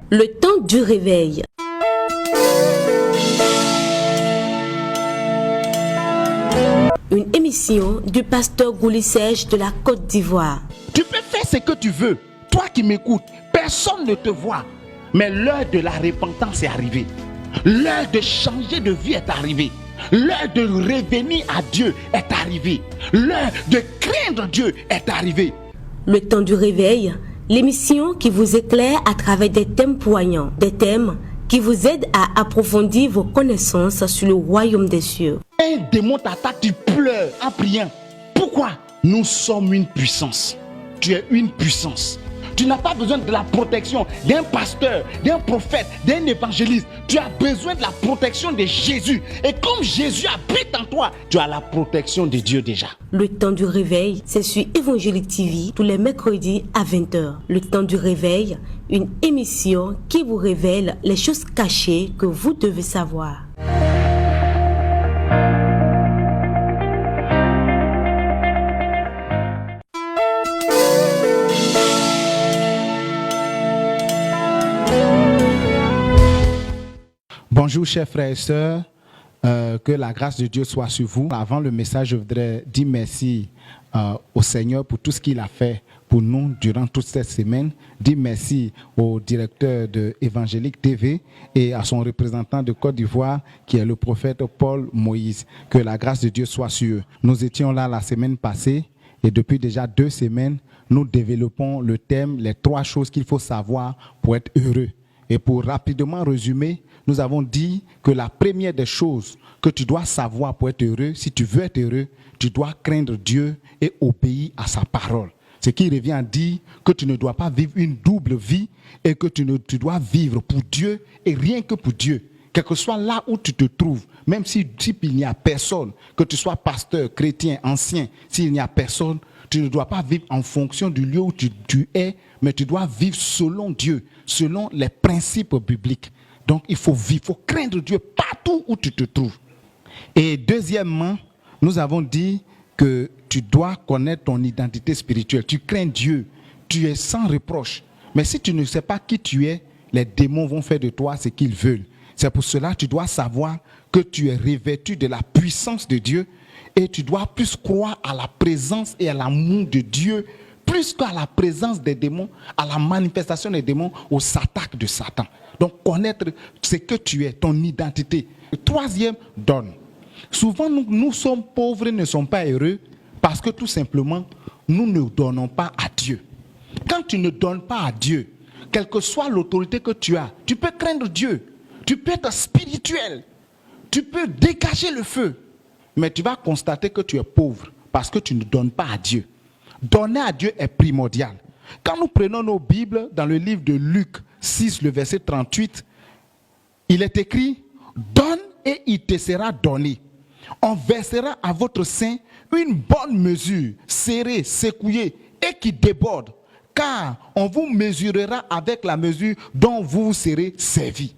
Le temps du réveil. Une émission du pasteur Gouli Serge de la Côte d'Ivoire. Tu peux faire ce que tu veux. Toi qui m'écoutes, personne ne te voit. Mais l'heure de la repentance est arrivée. L'heure de changer de vie est arrivée. L'heure de revenir à Dieu est arrivée. L'heure de craindre Dieu est arrivée. Le temps du réveil, l'émission qui vous éclaire à travers des thèmes poignants, des thèmes qui vous aident à approfondir vos connaissances sur le royaume des cieux. Un démon t'attaque, tu pleures en priant. Pourquoi? Nous sommes une puissance. Tu es une puissance. Tu n'as pas besoin de la protection d'un pasteur, d'un prophète, d'un évangéliste. Tu as besoin de la protection de Jésus. Et comme Jésus habite en toi, tu as la protection de Dieu déjà. Le temps du réveil, c'est sur Évangélique TV tous les mercredis à 20h. Le temps du réveil, une émission qui vous révèle les choses cachées que vous devez savoir. Bonjour chers frères et sœurs, que la grâce de Dieu soit sur vous. Avant le message, je voudrais dire merci au Seigneur pour tout ce qu'il a fait pour nous durant toute cette semaine. Dire merci au directeur de Évangélique TV et à son représentant de Côte d'Ivoire qui est le prophète Paul Moïse. Que la grâce de Dieu soit sur eux. Nous étions là la semaine passée et depuis déjà 2 semaines, nous développons le thème, les 3 choses qu'il faut savoir pour être heureux. Et pour rapidement résumer, nous avons dit que la première des choses que tu dois savoir pour être heureux, si tu veux être heureux, tu dois craindre Dieu et obéir à sa parole. Ce qui revient à dire que tu ne dois pas vivre une double vie et que tu dois vivre pour Dieu et rien que pour Dieu. Quel que soit là où tu te trouves, même s'il n'y a personne, que tu sois pasteur, chrétien, ancien, s'il n'y a personne, tu ne dois pas vivre en fonction du lieu où tu es, mais tu dois vivre selon Dieu, selon les principes bibliques. Donc il faut vivre, il faut craindre Dieu partout où tu te trouves. Et deuxièmement, nous avons dit que tu dois connaître ton identité spirituelle. Tu crains Dieu, tu es sans reproche. Mais si tu ne sais pas qui tu es, les démons vont faire de toi ce qu'ils veulent. C'est pour cela que tu dois savoir que tu es revêtu de la puissance de Dieu et tu dois plus croire à la présence et à l'amour de Dieu plus qu'à la présence des démons, à la manifestation des démons, aux attaques de Satan. Donc connaître ce que tu es, ton identité. Le troisième, donne. Souvent nous sommes pauvres et ne sommes pas heureux parce que tout simplement nous ne donnons pas à Dieu. Quand tu ne donnes pas à Dieu, quelle que soit l'autorité que tu as, tu peux craindre Dieu, tu peux être spirituel, tu peux dégager le feu, mais tu vas constater que tu es pauvre parce que tu ne donnes pas à Dieu. Donner à Dieu est primordial. Quand nous prenons nos Bibles dans le livre de Luc 6, le verset 38, il est écrit « Donne et il te sera donné. On versera à votre sein une bonne mesure, serrée, secouée et qui déborde, car on vous mesurera avec la mesure dont vous serez servi. »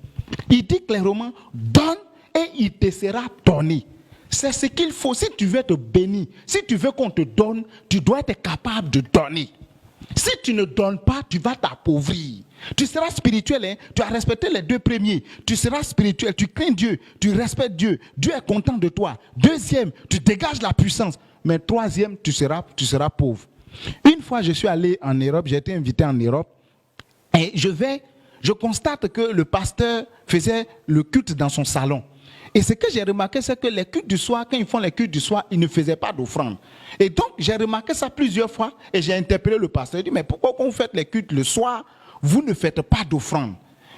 Il dit clairement « Donne et il te sera donné. » C'est ce qu'il faut. Si tu veux être béni, si tu veux qu'on te donne, tu dois être capable de donner. Si tu ne donnes pas, tu vas t'appauvrir. Tu seras spirituel, hein? Tu as respecté les 2 premiers. Tu seras spirituel, tu crains Dieu, tu respectes Dieu. Dieu est content de toi. Deuxième, tu dégages la puissance. Mais troisième, tu seras pauvre. Une fois, je suis allé en Europe, j'ai été invité en Europe. Et je constate que le pasteur faisait le culte dans son salon. Et ce que j'ai remarqué, c'est que les cultes du soir, quand ils font les cultes du soir, ils ne faisaient pas d'offrande. Et donc, j'ai remarqué ça plusieurs fois et j'ai interpellé le pasteur. Il dit, mais pourquoi quand vous faites les cultes le soir, vous ne faites pas d'offrande?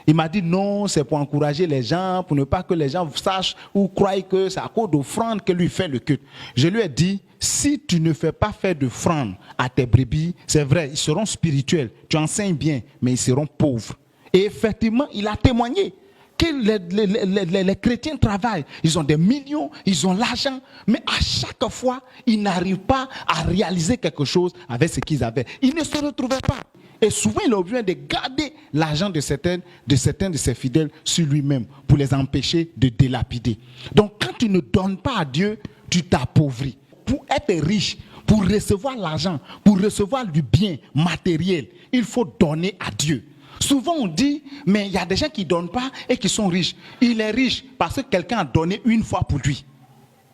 Il m'a dit, non, c'est pour encourager les gens, pour ne pas que les gens sachent ou croient que c'est à cause d'offrande que lui fait le culte. Je lui ai dit, si tu ne fais pas faire d'offrande à tes brebis, c'est vrai, ils seront spirituels. Tu enseignes bien, mais ils seront pauvres. Et effectivement, il a témoigné que les chrétiens travaillent, ils ont des millions, ils ont l'argent, mais à chaque fois, ils n'arrivent pas à réaliser quelque chose avec ce qu'ils avaient. Ils ne se retrouvaient pas. Et souvent, il a besoin de garder l'argent de certains de ses fidèles sur lui-même pour les empêcher de dilapider. Donc, quand tu ne donnes pas à Dieu, tu t'appauvris. Pour être riche, pour recevoir l'argent, pour recevoir du bien matériel, il faut donner à Dieu. Souvent on dit, mais il y a des gens qui ne donnent pas et qui sont riches. Il est riche parce que quelqu'un a donné une fois pour lui.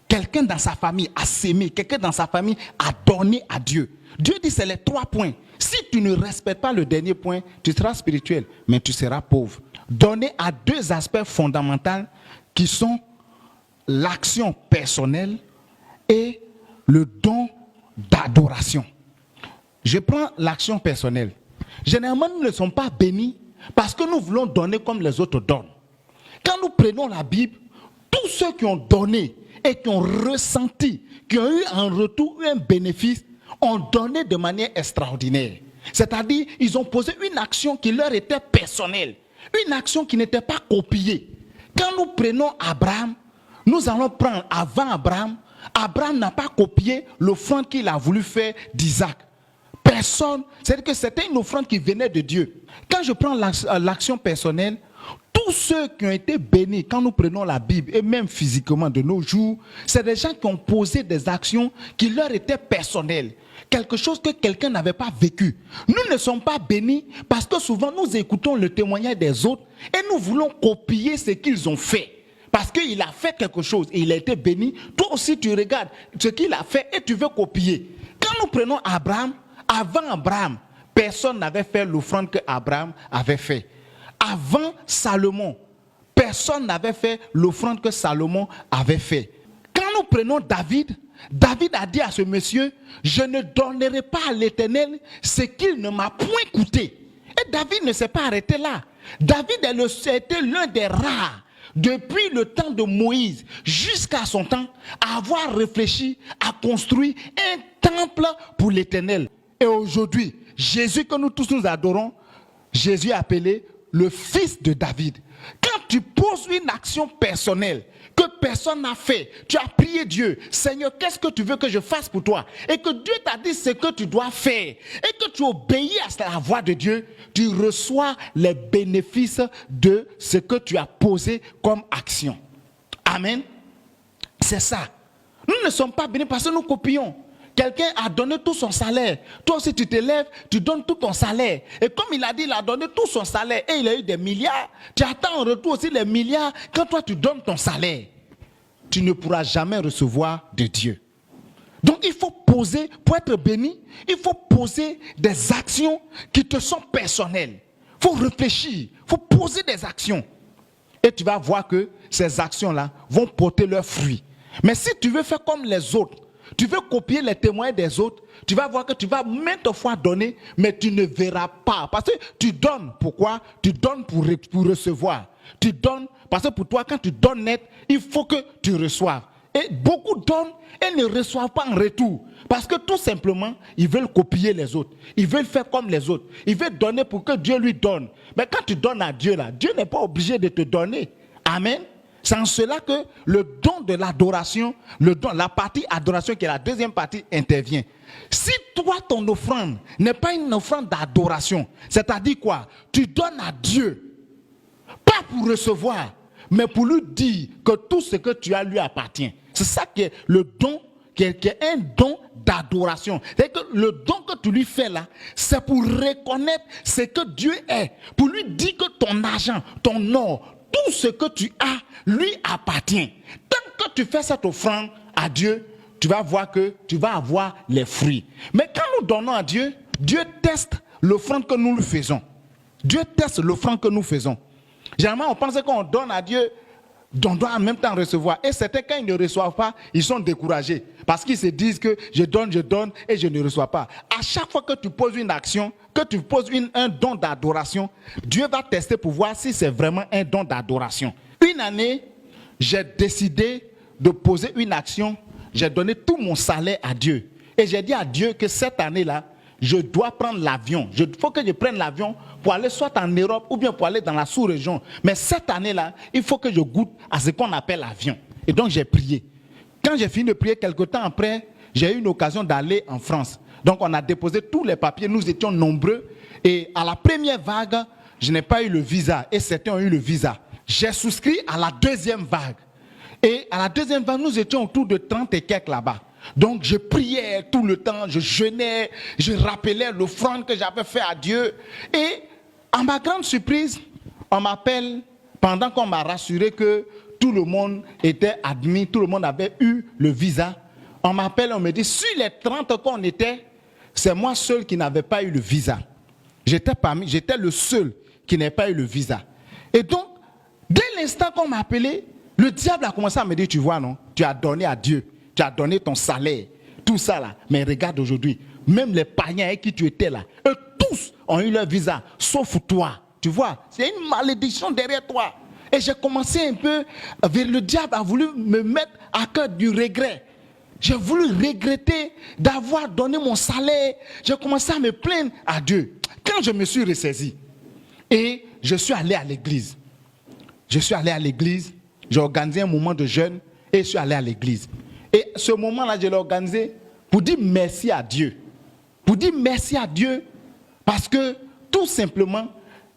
Quelqu'un dans sa famille a sémé, quelqu'un dans sa famille a donné à Dieu. Dieu dit c'est les 3 points. Si tu ne respectes pas le dernier point, tu seras spirituel, mais tu seras pauvre. Donner à 2 aspects fondamentaux qui sont l'action personnelle et le don d'adoration. Je prends l'action personnelle. Généralement, nous ne sommes pas bénis parce que nous voulons donner comme les autres donnent. Quand nous prenons la Bible, tous ceux qui ont donné et qui ont ressenti, qui ont eu en retour un bénéfice, ont donné de manière extraordinaire. C'est-à-dire, ils ont posé une action qui leur était personnelle, une action qui n'était pas copiée. Quand nous prenons Abraham, nous allons prendre avant Abraham. Abraham n'a pas copié l'offrande qu'il a voulu faire d'Isaac. Personne, c'est-à-dire que c'était une offrande qui venait de Dieu. Quand je prends l'action personnelle, tous ceux qui ont été bénis, quand nous prenons la Bible, et même physiquement de nos jours, c'est des gens qui ont posé des actions qui leur étaient personnelles. Quelque chose que quelqu'un n'avait pas vécu. Nous ne sommes pas bénis parce que souvent nous écoutons le témoignage des autres et nous voulons copier ce qu'ils ont fait. Parce qu'il a fait quelque chose et il a été béni. Toi aussi tu regardes ce qu'il a fait et tu veux copier. Quand nous prenons Abraham, avant Abraham, personne n'avait fait l'offrande que Abraham avait fait. Avant Salomon, personne n'avait fait l'offrande que Salomon avait fait. Quand nous prenons David, David a dit à ce monsieur, je ne donnerai pas à l'Éternel ce qu'il ne m'a point coûté. Et David ne s'est pas arrêté là. David était l'un des rares, depuis le temps de Moïse jusqu'à son temps, à avoir réfléchi à construire un temple pour l'Éternel. Et aujourd'hui, Jésus que nous tous nous adorons, Jésus est appelé le fils de David. Quand tu poses une action personnelle que personne n'a fait, tu as prié Dieu, Seigneur, qu'est-ce que tu veux que je fasse pour toi? Et que Dieu t'a dit ce que tu dois faire, et que tu obéis à la voix de Dieu, tu reçois les bénéfices de ce que tu as posé comme action. Amen. C'est ça. Nous ne sommes pas bénis parce que nous copions. Quelqu'un a donné tout son salaire. Toi aussi, tu te lèves, tu donnes tout ton salaire. Et comme il a dit, il a donné tout son salaire et il a eu des milliards. Tu attends en retour aussi les milliards. Quand toi, tu donnes ton salaire, tu ne pourras jamais recevoir de Dieu. Donc, il faut poser, pour être béni, il faut poser des actions qui te sont personnelles. Il faut réfléchir, il faut poser des actions. Et tu vas voir que ces actions-là vont porter leurs fruits. Mais si tu veux faire comme les autres, tu veux copier les témoins des autres, tu vas voir que tu vas maintes fois donner, mais tu ne verras pas. Parce que tu donnes. Pourquoi? Tu donnes pour recevoir. Tu donnes, parce que pour toi, quand tu donnes net, il faut que tu reçoives. Et beaucoup donnent et ne reçoivent pas en retour. Parce que tout simplement, ils veulent copier les autres. Ils veulent faire comme les autres. Ils veulent donner pour que Dieu lui donne. Mais quand tu donnes à Dieu, là, Dieu n'est pas obligé de te donner. Amen. C'est en cela que le don de l'adoration, la partie adoration qui est la deuxième partie intervient. Si toi, ton offrande n'est pas une offrande d'adoration, c'est-à-dire quoi? Tu donnes à Dieu, pas pour recevoir, mais pour lui dire que tout ce que tu as lui appartient. C'est ça qui est le don, qui est un don d'adoration. C'est que le don que tu lui fais là, c'est pour reconnaître ce que Dieu est, pour lui dire que ton argent, ton or, tout ce que tu as lui appartient. Tant que tu fais cette offrande à Dieu, tu vas voir que tu vas avoir les fruits. Mais quand nous donnons à Dieu, Dieu teste l'offrande que nous lui faisons. Dieu teste l'offrande que nous faisons. Généralement, on pense que quand on donne à Dieu, on doit en même temps recevoir. Et certains, quand ils ne reçoivent pas, ils sont découragés. Parce qu'ils se disent que je donne et je ne reçois pas. À chaque fois que tu poses une action, que tu poses un don d'adoration, Dieu va tester pour voir si c'est vraiment un don d'adoration. Une année, j'ai décidé de poser une action. J'ai donné tout mon salaire à Dieu. Et j'ai dit à Dieu que cette année-là, je dois prendre l'avion. Il faut que je prenne l'avion pour aller soit en Europe ou bien pour aller dans la sous-région. Mais cette année-là, il faut que je goûte à ce qu'on appelle l'avion. Et donc j'ai prié. Quand j'ai fini de prier, quelque temps après, j'ai eu une occasion d'aller en France. Donc on a déposé tous les papiers, nous étions nombreux. Et à la première vague, je n'ai pas eu le visa. Et certains ont eu le visa. J'ai souscrit à la deuxième vague. Et à la deuxième vague, nous étions autour de 30 et quelques là-bas. Donc je priais tout le temps, je jeûnais, je rappelais l'offrande que j'avais fait à Dieu. Et à ma grande surprise, on m'appelle, pendant qu'on m'a rassuré que tout le monde était admis, tout le monde avait eu le visa. On m'appelle, on me dit, sur les 30 qu'on était, c'est moi seul qui n'avais pas eu le visa. J'étais le seul qui n'avait pas eu le visa. Et donc, dès l'instant qu'on m'a appelé, le diable a commencé à me dire, tu vois, non, tu as donné à Dieu, tu as donné ton salaire, tout ça là. Mais regarde aujourd'hui, même les païens avec qui tu étais là, eux tous ont eu leur visa, sauf toi. Tu vois, c'est une malédiction derrière toi. Et j'ai commencé un peu, le diable a voulu me mettre à cœur du regret. J'ai voulu regretter d'avoir donné mon salaire. J'ai commencé à me plaindre à Dieu. Quand je me suis ressaisi, et je suis allé à l'église. J'ai organisé un moment de jeûne et je suis allé à l'église. Et ce moment-là, je l'ai organisé pour dire merci à Dieu. Pour dire merci à Dieu parce que tout simplement,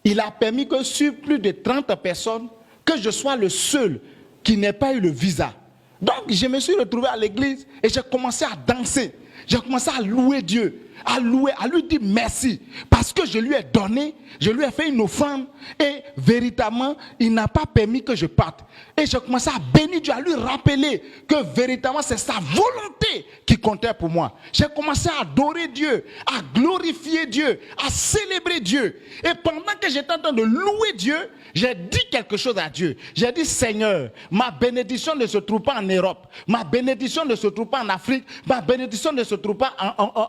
il a permis que sur plus de 30 personnes, que je sois le seul qui n'ait pas eu le visa. Donc, je me suis retrouvé à l'église et j'ai commencé à danser. J'ai commencé à louer Dieu, à lui dire merci. Parce que je lui ai donné, je lui ai fait une offrande et véritablement, il n'a pas permis que je parte. Et j'ai commencé à bénir Dieu, à lui rappeler que véritablement, c'est sa volonté qui comptait pour moi. J'ai commencé à adorer Dieu, à glorifier Dieu, à célébrer Dieu. Et pendant que j'étais en train de louer Dieu, j'ai dit quelque chose à Dieu. J'ai dit, Seigneur, ma bénédiction ne se trouve pas en Europe. Ma bénédiction ne se trouve pas en Afrique. Ma bénédiction ne se trouve pas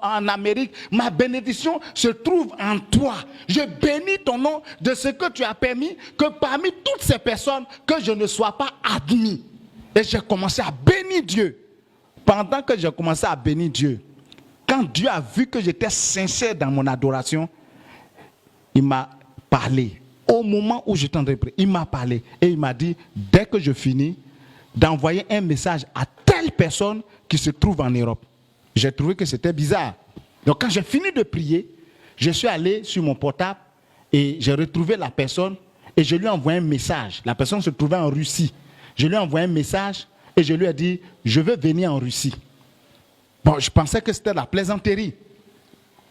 en Amérique. Ma bénédiction se trouve en toi. Je bénis ton nom de ce que tu as permis que parmi toutes ces personnes, que je ne sois pas admis. Et j'ai commencé à bénir Dieu. Pendant que j'ai commencé à bénir Dieu, quand Dieu a vu que j'étais sincère dans mon adoration, il m'a parlé. Au moment où j'étais en train de prier, il m'a parlé et il m'a dit, dès que je finis, d'envoyer un message à telle personne qui se trouve en Europe. J'ai trouvé que c'était bizarre. Donc quand j'ai fini de prier, je suis allé sur mon portable et j'ai retrouvé la personne et je lui ai envoyé un message. La personne se trouvait en Russie. Je lui ai envoyé un message et je lui ai dit, je veux venir en Russie. Bon, je pensais que c'était la plaisanterie.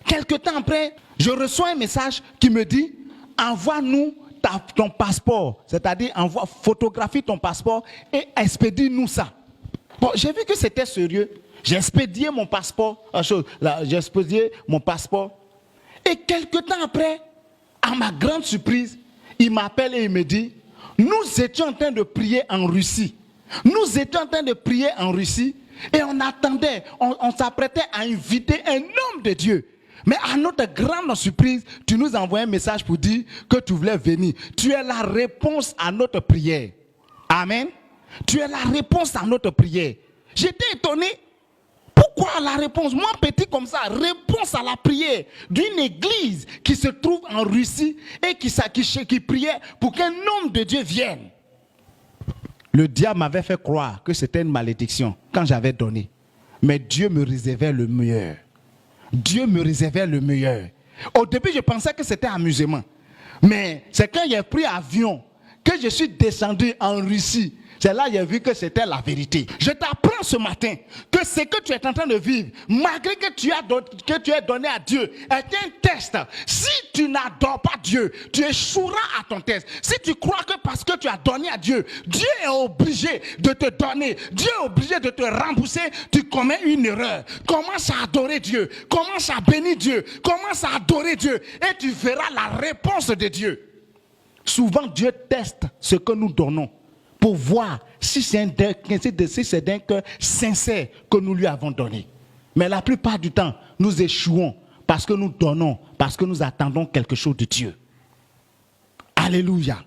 Quelque temps après, je reçois un message qui me dit, envoie-nous ton passeport, c'est-à-dire photographie ton passeport et expédie-nous ça. Bon, j'ai vu que c'était sérieux. J'ai expédié mon passeport, Et quelques temps après, à ma grande surprise, il m'appelle et il me dit, nous étions en train de prier en Russie. Et on attendait, on s'apprêtait à inviter un homme de Dieu. Mais à notre grande surprise, tu nous envoies un message pour dire que tu voulais venir. Tu es la réponse à notre prière. Amen. Tu es la réponse à notre prière. J'étais étonné. Pourquoi la réponse? Moi, petit comme ça, réponse à la prière d'une église qui se trouve en Russie et qui priait pour qu'un homme de Dieu vienne. Le diable m'avait fait croire que c'était une malédiction quand j'avais donné. Mais Dieu me réservait le meilleur. Au début, je pensais que c'était amusement. Mais c'est quand j'ai pris avion que je suis descendu en Russie. C'est là que j'ai vu que c'était la vérité. Je t'apprends ce matin que ce que tu es en train de vivre, malgré que tu es donné à Dieu, est un test. Si tu n'adores pas Dieu, tu échoueras à ton test. Si tu crois que parce que tu as donné à Dieu, Dieu est obligé de te donner, Dieu est obligé de te rembourser, tu commets une erreur. Commence à adorer Dieu, commence à bénir Dieu, commence à adorer Dieu et tu verras la réponse de Dieu. Souvent, Dieu teste ce que nous donnons pour voir si c'est d'un cœur sincère que nous lui avons donné. Mais la plupart du temps, nous échouons parce que nous donnons, parce que nous attendons quelque chose de Dieu. Alléluia.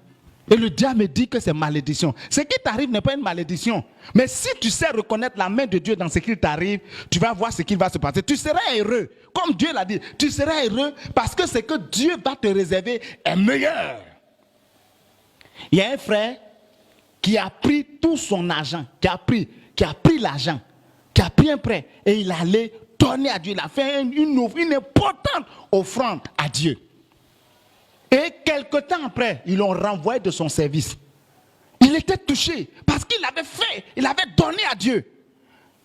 Et le diable me dit que c'est malédiction. Ce qui t'arrive n'est pas une malédiction. Mais si tu sais reconnaître la main de Dieu dans ce qui t'arrive, tu vas voir ce qui va se passer. Tu seras heureux. Comme Dieu l'a dit, tu seras heureux parce que ce que Dieu va te réserver est meilleur. Il y a un frère qui a pris tout son argent, qui a pris l'argent, qui a pris un prêt et il allait donner à Dieu. Il a fait une importante offrande à Dieu. Et quelque temps après, ils l'ont renvoyé de son service. Il était touché parce qu'il avait donné à Dieu.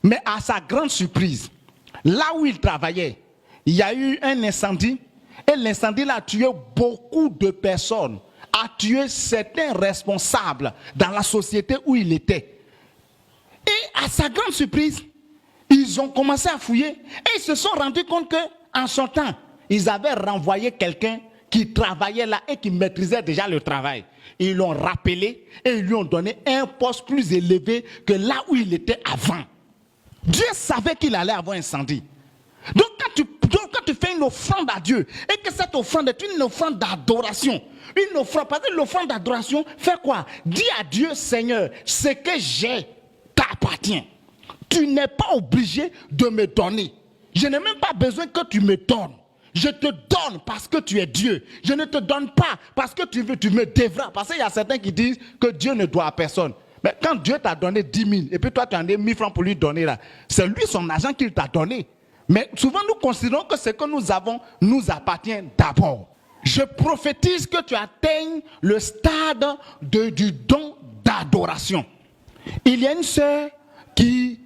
Mais à sa grande surprise, là où il travaillait, il y a eu un incendie. Et l'incendie a tué beaucoup de personnes, a tué certains responsables dans la société où il était. Et à sa grande surprise, ils ont commencé à fouiller et ils se sont rendus compte qu'en son temps, ils avaient renvoyé quelqu'un qui travaillait là et qui maîtrisait déjà le travail. Ils l'ont rappelé et ils lui ont donné un poste plus élevé que là où il était avant. Dieu savait qu'il allait avoir un incendie. Donc quand tu fais une offrande à Dieu et que cette offrande est une offrande d'adoration, une offrande, parce que l'offrande d'adoration fait quoi? Dis à Dieu, Seigneur, ce que j'ai t'appartient. Tu n'es pas obligé de me donner. Je n'ai même pas besoin que tu me donnes. Je te donne parce que tu es Dieu. Je ne te donne pas parce que tu me devras. Parce qu'il y a certains qui disent que Dieu ne doit à personne. Mais quand Dieu t'a donné 10 000 et puis toi tu en as 1 000 francs pour lui donner là, c'est lui son argent qu'il t'a donné. Mais souvent nous considérons que ce que nous avons nous appartient d'abord. Je prophétise que tu atteignes le stade du don d'adoration. Il y a une sœur qui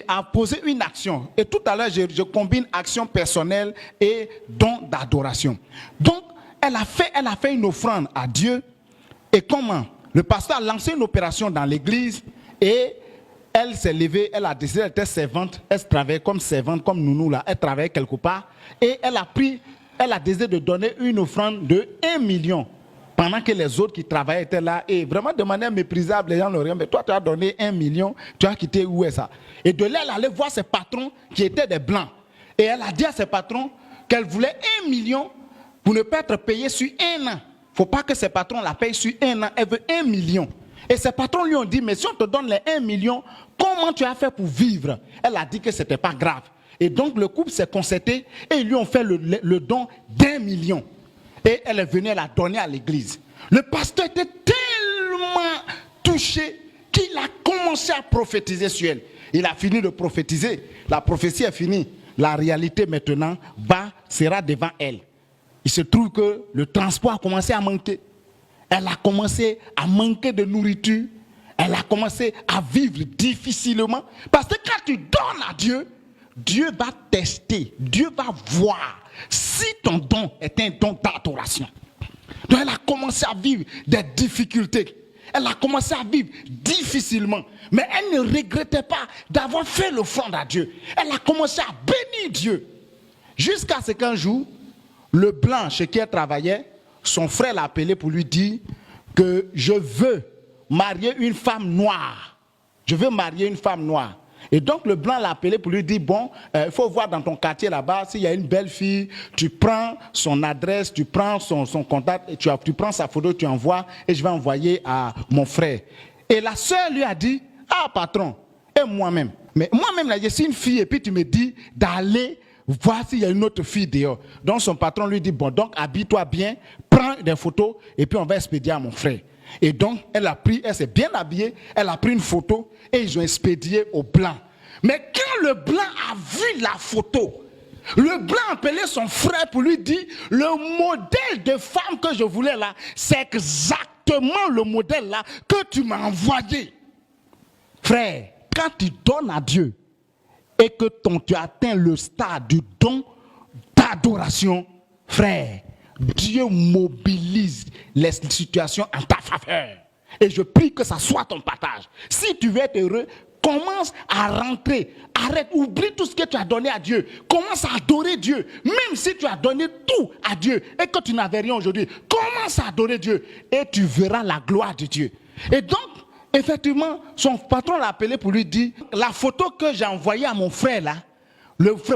a posé une action. Et tout à l'heure, je combine action personnelle et don d'adoration. Donc, elle a fait une offrande à Dieu. Et comment? Le pasteur a lancé une opération dans l'église et elle s'est levée, elle a décidé, elle était servante, elle travaillait comme servante, comme nounou là, elle travaillait quelque part. Et elle a décidé de donner une offrande de 1 million. Pendant que les autres qui travaillaient étaient là, et vraiment de manière méprisable, les gens n'ont rien. Mais toi, tu as donné 1 million, tu as quitté, où est ça? Et de là, elle allait voir ses patrons qui étaient des blancs. Et elle a dit à ses patrons qu'elle voulait 1 million pour ne pas être payée sur 1 an. Il ne faut pas que ses patrons la payent sur 1 an. Elle veut 1 million. Et ses patrons lui ont dit, mais si on te donne les 1 million, comment tu as fait pour vivre? Elle a dit que ce n'était pas grave. Et donc le couple s'est concerté et ils lui ont fait le don d'1 million. Et elle est venue, elle a donné à l'église. Le pasteur était tellement touché qu'il a commencé à prophétiser sur elle. Il a fini de prophétiser. La prophétie est finie. La réalité maintenant sera devant elle. Il se trouve que le transport a commencé à manquer. Elle a commencé à manquer de nourriture. Elle a commencé à vivre difficilement. Parce que quand tu donnes à Dieu, Dieu va tester. Dieu va voir si ton don est un don d'adoration. Donc elle a commencé à vivre des difficultés. Elle a commencé à vivre difficilement. Mais elle ne regrettait pas d'avoir fait l'offrande à Dieu. Elle a commencé à bénir Dieu. Jusqu'à ce qu'un jour, le blanc chez qui elle travaillait, son frère l'a appelé pour lui dire que je veux marier une femme noire. Je veux marier une femme noire. Et donc le blanc l'a appelé pour lui dire, bon, il faut voir dans ton quartier là-bas, s'il y a une belle fille, tu prends son adresse, tu prends son contact, et tu prends sa photo, tu envoies, et je vais envoyer à mon frère. Et la sœur lui a dit, ah patron, et moi-même. Mais moi-même, là, je suis une fille, et puis tu me dis d'aller voir s'il y a une autre fille dehors. Donc son patron lui dit, bon, donc habille-toi bien, prends des photos, et puis on va expédier à mon frère. Et donc, elle s'est bien habillée, elle a pris une photo et ils ont expédié au blanc. Mais quand le blanc a vu la photo, le blanc a appelé son frère pour lui dire, le modèle de femme que je voulais là, c'est exactement le modèle là que tu m'as envoyé. Frère, quand tu donnes à Dieu et que tu atteins le stade du don d'adoration, frère, Dieu mobilise les situations en ta faveur. Et je prie que ça soit ton partage. Si tu veux être heureux, commence à rentrer. Arrête, oublie tout ce que tu as donné à Dieu. Commence à adorer Dieu. Même si tu as donné tout à Dieu et que tu n'avais rien aujourd'hui, commence à adorer Dieu. Et tu verras la gloire de Dieu. Et donc, effectivement, son patron l'a appelé pour lui dire, la photo que j'ai envoyée à mon frère là,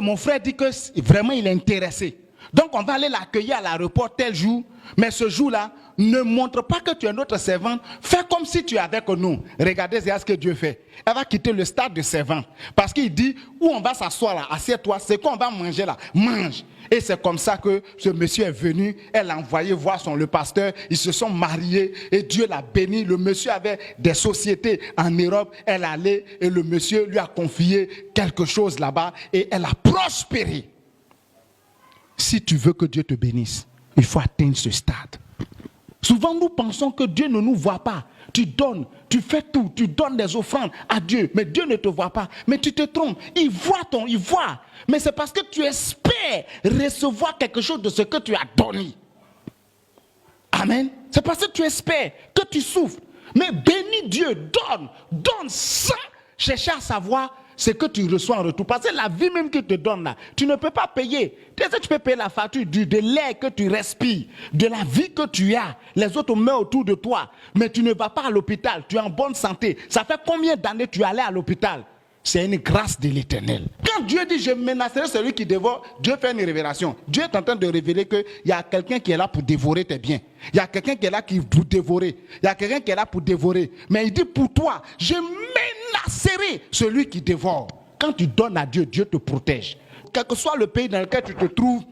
mon frère dit que vraiment il est intéressé. Donc on va aller l'accueillir à l'aéroport tel jour, mais ce jour-là, ne montre pas que tu es notre servante, fais comme si tu es avec nous. Regardez ce que Dieu fait. Elle va quitter le stade de servante, parce qu'il dit, où on va s'asseoir là, assieds-toi, c'est qu'on va manger là, mange. Et c'est comme ça que ce monsieur est venu, elle a envoyé voir le pasteur, ils se sont mariés et Dieu l'a béni. Le monsieur avait des sociétés en Europe, elle allait et le monsieur lui a confié quelque chose là-bas et elle a prospéré. Si tu veux que Dieu te bénisse, il faut atteindre ce stade. Souvent, nous pensons que Dieu ne nous voit pas. Tu donnes, tu fais tout, tu donnes des offrandes à Dieu, mais Dieu ne te voit pas. Mais tu te trompes. Il voit. Mais c'est parce que tu espères recevoir quelque chose de ce que tu as donné. Amen. C'est parce que tu espères que tu souffres. Mais bénis Dieu, donne sans chercher à savoir ce que tu reçois en retour. Parce que la vie même qu'il te donne là, tu ne peux pas payer. Tu peux payer la facture de l'air que tu respires, de la vie que tu as. Les autres meurent autour de toi, mais tu ne vas pas à l'hôpital. Tu es en bonne santé. Ça fait combien d'années tu es allé à l'hôpital? C'est une grâce de l'Éternel. Quand Dieu dit je menacerai celui qui dévore, Dieu fait une révélation. Dieu est en train de révéler qu'il y a quelqu'un qui est là pour dévorer tes biens. Il y a quelqu'un qui est là pour dévorer. Il y a quelqu'un qui est là pour dévorer. Mais il dit pour toi, je menacerai celui qui dévore. Quand tu donnes à Dieu, Dieu te protège. Quel que soit le pays dans lequel tu te trouves,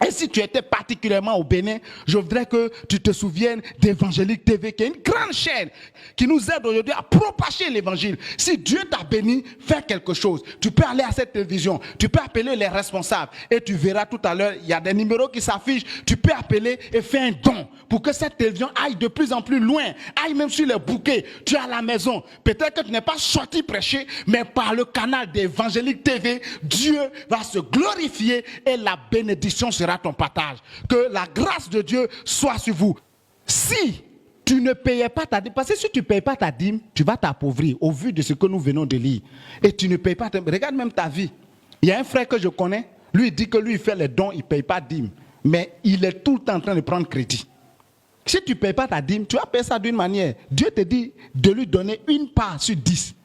et si tu étais particulièrement au Bénin, je voudrais que tu te souviennes d'Évangélique TV, qui est une grande chaîne qui nous aide aujourd'hui à propager l'évangile. Si Dieu t'a béni, fais quelque chose. Tu peux aller à cette télévision, tu peux appeler les responsables et tu verras tout à l'heure, il y a des numéros qui s'affichent. Tu peux appeler et faire un don pour que cette télévision aille de plus en plus loin, aille même sur les bouquets. Tu es à la maison, peut-être que tu n'es pas sorti prêcher, mais par le canal d'Évangélique TV, Dieu va se glorifier et la bénédiction sera ton partage. Que la grâce de Dieu soit sur vous. Si tu ne payais pas ta dîme, parce que si tu ne payes pas ta dîme, tu vas t'appauvrir au vu de ce que nous venons de lire. Et tu ne payes pas ta dîme. Regarde même ta vie. Il y a un frère que je connais, lui il dit que lui il fait les dons, il ne paye pas dîme. Mais il est tout le temps en train de prendre crédit. Si tu ne payes pas ta dîme, tu vas payer ça d'une manière. Dieu te dit de lui donner une part sur 10.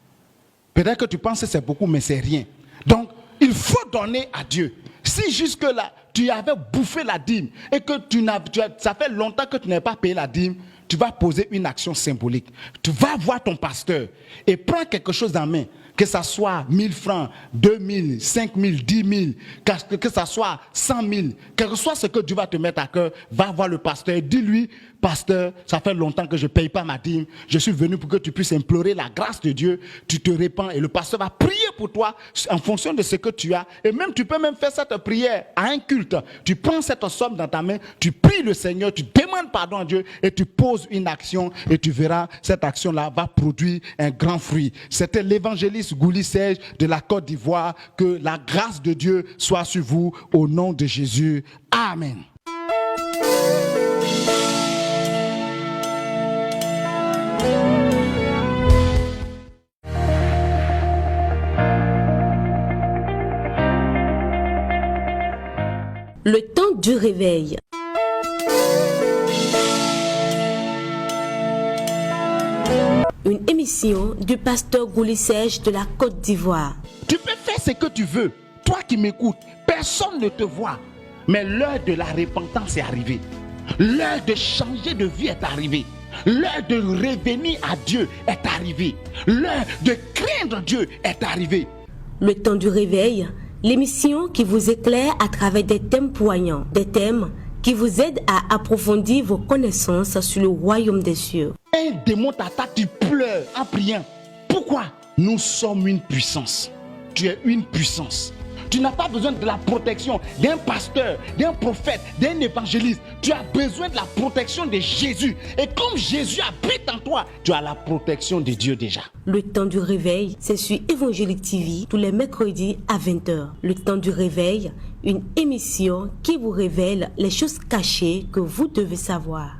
Peut-être que tu penses que c'est beaucoup, mais c'est rien. Donc, il faut donner à Dieu. Si jusque-là, tu avais bouffé la dîme et que ça fait longtemps que tu n'as pas payé la dîme, tu vas poser une action symbolique. Tu vas voir ton pasteur et prends quelque chose en main. Que ça soit 1000 francs, 2000, 5000, 10 000, que ça soit 100 000, quel que soit ce que Dieu va te mettre à cœur, va voir le pasteur et dis-lui, pasteur, ça fait longtemps que je ne paye pas ma dîme, je suis venu pour que tu puisses implorer la grâce de Dieu, tu te répands et le pasteur va prier pour toi en fonction de ce que tu as. Et même tu peux même faire cette prière à un culte. Tu prends cette somme dans ta main, tu pries le Seigneur, tu demandes pardon à Dieu et tu poses une action et tu verras, cette action-là va produire un grand fruit. C'était l'évangéliste Gouli Serge de la Côte d'Ivoire. Que la grâce de Dieu soit sur vous au nom de Jésus. Amen. Le temps du réveil. Une émission du pasteur Gouli Serge de la Côte d'Ivoire. Tu peux faire ce que tu veux. Toi qui m'écoutes, personne ne te voit. Mais l'heure de la repentance est arrivée. L'heure de changer de vie est arrivée. L'heure de revenir à Dieu est arrivée. L'heure de craindre Dieu est arrivée. Le temps du réveil, l'émission qui vous éclaire à travers des thèmes poignants, des thèmes qui vous aident à approfondir vos connaissances sur le royaume des cieux. Un démon t'attaque, tu pleures en priant. Pourquoi? Nous sommes une puissance. Tu es une puissance. Tu n'as pas besoin de la protection d'un pasteur, d'un prophète, d'un évangéliste. Tu as besoin de la protection de Jésus. Et comme Jésus habite en toi, tu as la protection de Dieu déjà. Le temps du réveil, c'est sur Évangélique TV tous les mercredis à 20h. Le temps du réveil, une émission qui vous révèle les choses cachées que vous devez savoir.